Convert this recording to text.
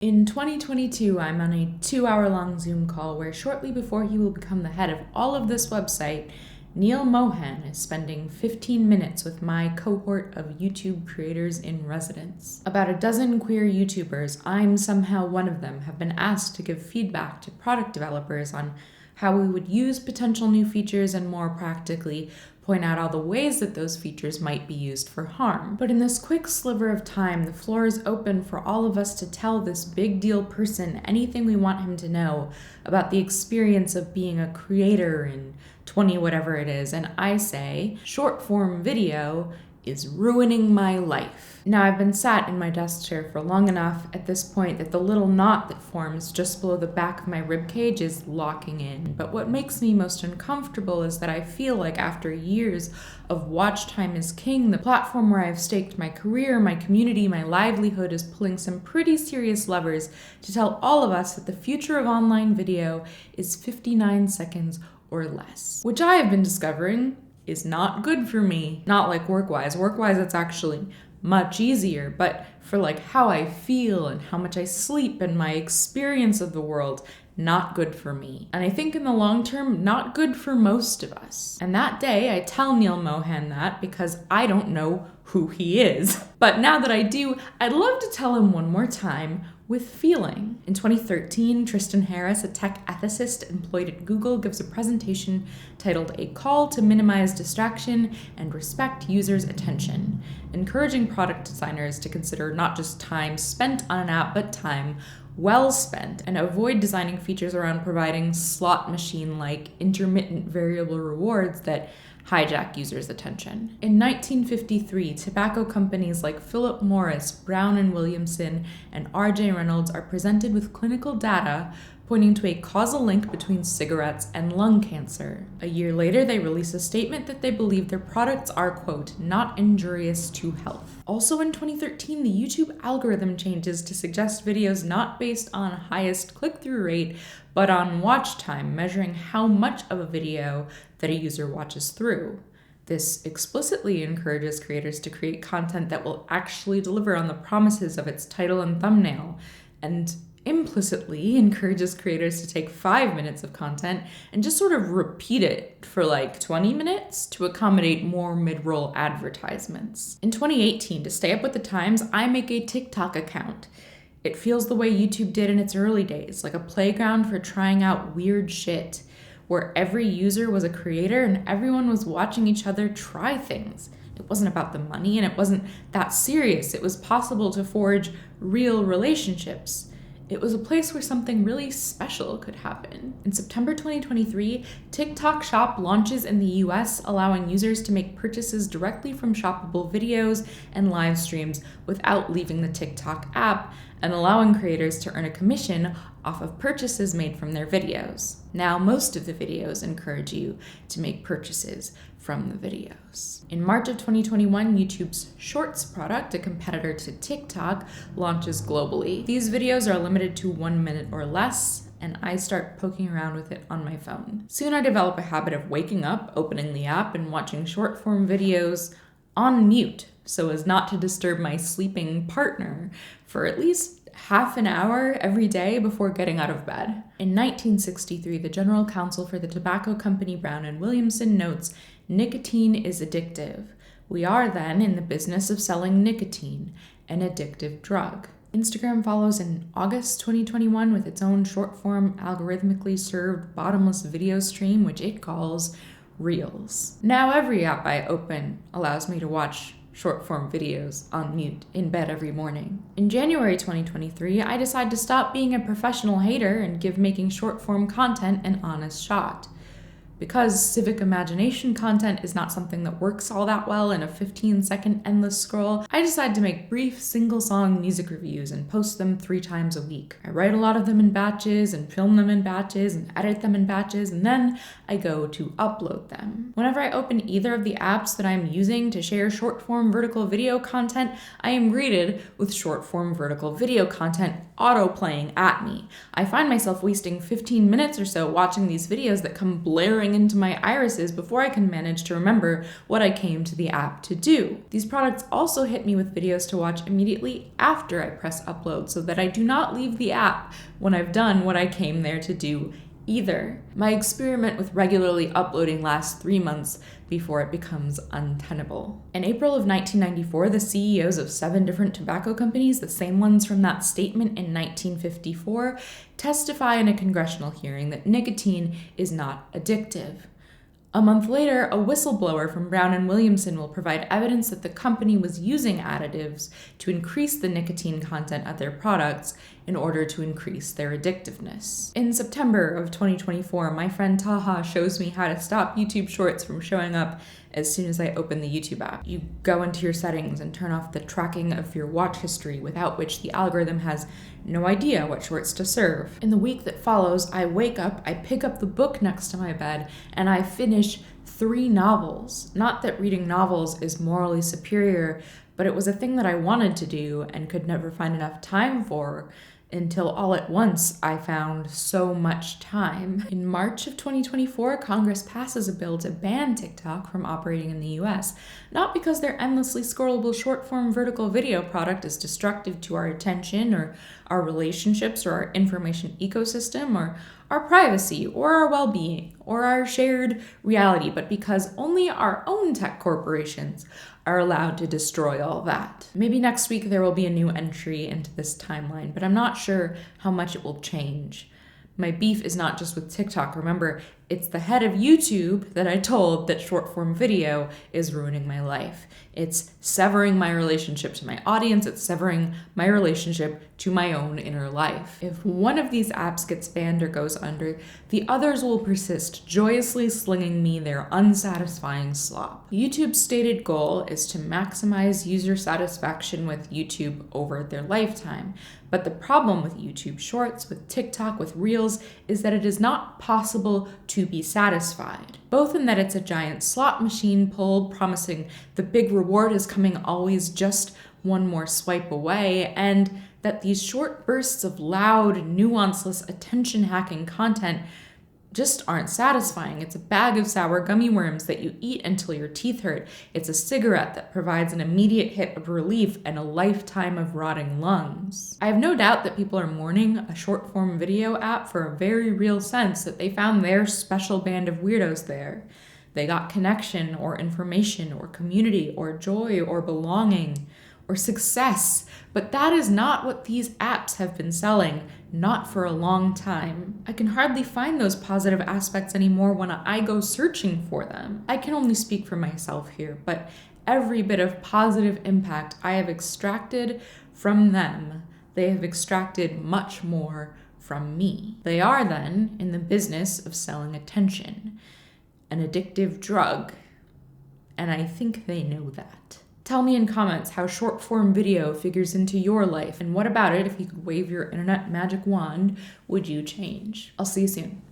In 2022, I'm on a 2-hour-long Zoom call where shortly before he will become the head of all of this website, Neil Mohan is spending 15 minutes with my cohort of YouTube creators in residence. About a dozen queer YouTubers, I'm somehow one of them, have been asked to give feedback to product developers on how we would use potential new features and more practically point out all the ways that those features might be used for harm. But in this quick sliver of time, the floor is open for all of us to tell this big deal person anything we want him to know about the experience of being a creator in 20 whatever it is. And I say, short form video is ruining my life. Now, I've been sat in my desk chair for long enough at this point that the little knot that forms just below the back of my ribcage is locking in. But what makes me most uncomfortable is that I feel like after years of watch time is king, the platform where I've staked my career, my community, my livelihood is pulling some pretty serious levers to tell all of us that the future of online video is 59 seconds or less, which I have been discovering is not good for me. Not like work-wise. Work-wise, it's actually much easier, but for like how I feel and how much I sleep and my experience of the world, not good for me. And I think in the long term, not good for most of us. And that day, I tell Neil Mohan that because I don't know who he is. But now that I do, I'd love to tell him one more time with feeling. In 2013, Tristan Harris, a tech ethicist employed at Google, gives a presentation titled A Call to Minimize Distraction and Respect Users' Attention, encouraging product designers to consider not just time spent on an app, but time well spent, and avoid designing features around providing slot machine-like intermittent variable rewards that hijack users' attention. In 1953, tobacco companies like Philip Morris, Brown & Williamson, and R.J. Reynolds are presented with clinical data pointing to a causal link between cigarettes and lung cancer. A year later, they release a statement that they believe their products are, quote, not injurious to health. Also in 2013, the YouTube algorithm changes to suggest videos not based on highest click-through rate, but on watch time, measuring how much of a video that a user watches through. This explicitly encourages creators to create content that will actually deliver on the promises of its title and thumbnail, and implicitly encourages creators to take 5 minutes of content and just sort of repeat it for like 20 minutes to accommodate more mid-roll advertisements. In 2018, to stay up with the times, I make a TikTok account. It feels the way YouTube did in its early days, like a playground for trying out weird shit, where every user was a creator and everyone was watching each other try things. It wasn't about the money and it wasn't that serious. It was possible to forge real relationships. It was a place where something really special could happen. In September 2023, TikTok Shop launches in the US, allowing users to make purchases directly from shoppable videos and live streams without leaving the TikTok app, and allowing creators to earn a commission off of purchases made from their videos. Now, most of the videos encourage you to make purchases from the videos. In March of 2021, YouTube's Shorts product, a competitor to TikTok, launches globally. These videos are limited to 1 minute or less, and I start poking around with it on my phone. Soon I develop a habit of waking up, opening the app, and watching short-form videos on mute so as not to disturb my sleeping partner for at least half an hour every day before getting out of bed. In 1963, the General Counsel for the tobacco company Brown & Williamson notes, "Nicotine is addictive. We are then in the business of selling nicotine, an addictive drug." Instagram follows in August 2021 with its own short-form, algorithmically served bottomless video stream, which it calls Reels. Now every app I open allows me to watch short-form videos on mute in bed every morning. In January 2023, I decide to stop being a professional hater and give making short-form content an honest shot. Because civic imagination content is not something that works all that well in a 15-second endless scroll, I decide to make brief single-song music reviews and post them 3 times a week. I write a lot of them in batches and film them in batches and edit them in batches, and then I go to upload them. Whenever I open either of the apps that I'm using to share short-form vertical video content, I am greeted with short-form vertical video content auto-playing at me. I find myself wasting 15 minutes or so watching these videos that come blaring into my irises before I can manage to remember what I came to the app to do. These products also hit me with videos to watch immediately after I press upload so that I do not leave the app when I've done what I came there to do either. My experiment with regularly uploading lasts 3 months before it becomes untenable. In April of 1994, the CEOs of 7 different tobacco companies, the same ones from that statement in 1954, testify in a congressional hearing that nicotine is not addictive. A month later, a whistleblower from Brown & Williamson will provide evidence that the company was using additives to increase the nicotine content of their products in order to increase their addictiveness. In September of 2024, my friend Taha shows me how to stop YouTube Shorts from showing up as soon as I open the YouTube app. You go into your settings and turn off the tracking of your watch history, without which the algorithm has no idea what shorts to serve. In the week that follows, I wake up, I pick up the book next to my bed, and I finish 3 novels. Not that reading novels is morally superior, but it was a thing that I wanted to do and could never find enough time for, until all at once I found so much time. In March of 2024, Congress passes a bill to ban TikTok from operating in the US, not because their endlessly scrollable short-form vertical video product is destructive to our attention or our relationships or our information ecosystem or our privacy or our well-being or our shared reality, but because only our own tech corporations are allowed to destroy all that. Maybe next week there will be a new entry into this timeline, but I'm not sure how much it will change. My beef is not just with TikTok. Remember, it's the head of YouTube that I told that short-form video is ruining my life. It's severing my relationship to my audience. It's severing my relationship to my own inner life. If one of these apps gets banned or goes under, the others will persist, joyously slinging me their unsatisfying slop. YouTube's stated goal is to maximize user satisfaction with YouTube over their lifetime. But the problem with YouTube Shorts, with TikTok, with Reels, is that it is not possible to be satisfied. Both in that it's a giant slot machine pulled, promising the big reward is coming always just one more swipe away, and that these short bursts of loud, nuanceless, attention-hacking content just aren't satisfying. It's a bag of sour gummy worms that you eat until your teeth hurt. It's a cigarette that provides an immediate hit of relief and a lifetime of rotting lungs. I have no doubt that people are mourning a short-form video app for a very real sense that they found their special band of weirdos there. They got connection or information or community or joy or belonging or success, but that is not what these apps have been selling, not for a long time. I can hardly find those positive aspects anymore when I go searching for them. I can only speak for myself here, but every bit of positive impact I have extracted from them, they have extracted much more from me. They are then in the business of selling attention, an addictive drug, and I think they know that. Tell me in comments how short-form video figures into your life, and what about it, if you could wave your internet magic wand, would you change? I'll see you soon.